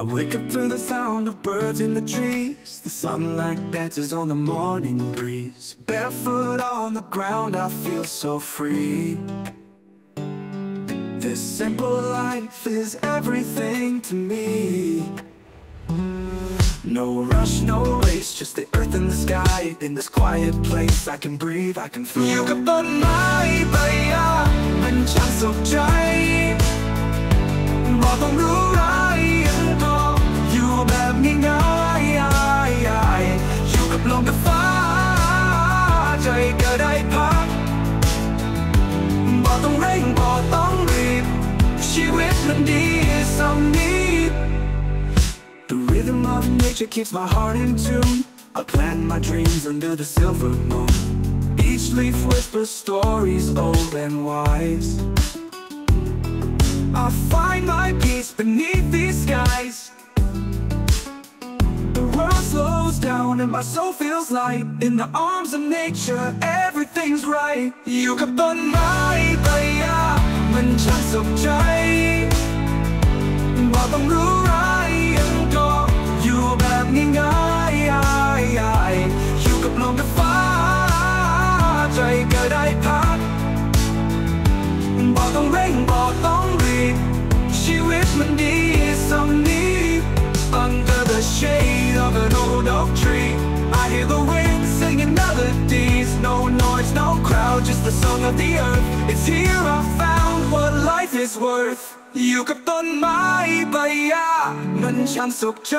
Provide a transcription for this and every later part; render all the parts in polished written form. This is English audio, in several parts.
I wake up to the sound of birds in the trees. The sunlight dances on the morning breeze. Barefoot on the ground, I feel so free. This simple life is everything to me. No rush, no race, just the earth and the sky. In this quiet place I can breathe, I can fly. อยู่กับต้นไม้ใบหญ้ามันช่างสุขใจบอกต้องรู้ร้ายยังก็อยู่แบบง่ายๆอยู่กับลมกับฟ้าใจก็ได้พักบอกต้องเร่งบอกต้องรีบชีวิตมันดีสำนี้ The rhythm of nature keeps my heart in tune. I plant my dreams under the silver moon. Each leaf whispers stories old and wise. I find my peace beneath these skies. The world slows down and my soul feels light. In the arms of nature, everything's right. อยู่กับต้นไม้ใบหญ้ามันช่างสุขใจบอกต้องรู้ร้ายยังก็อยู่แบบง่ายๆอยู่กับลมกับฟ้าใจก็ได้พักบอกต้องเร่งบอกต้องรีบชีวิตมันดีสำนี้ Under the shade of an old oak tree I hear the wind singing melodies. No noise, no crowd, just the song of the earth. It's here I found what life is worth. อยู่กับต้นไม้ใบหญ้ามันช่างสุขใจ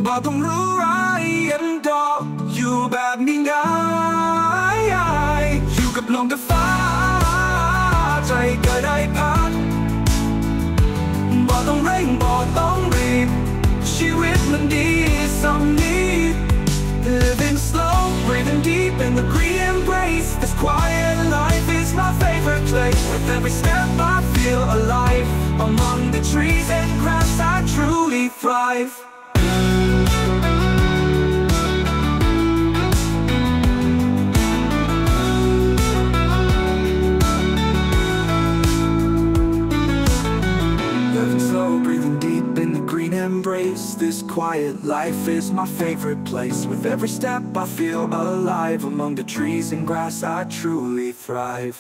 บอกต้องรู้ร้ายยังดอกอยู่แบบง่ายๆอยู่กับลมกับฟ้าใจก็ได้พักบอกต้องเร่งบอกต้องรีบชีวิตมันดีสำนี้ Living slow, breathing deep in the green embrace. This quiet life is my favorite place. With every step I feel alive. Among the trees and grass I truly thrive. Living slow, breathing deep in the green embrace. This quiet life is my favorite place. With every step I feel alive. Among the trees and grass I truly thrive.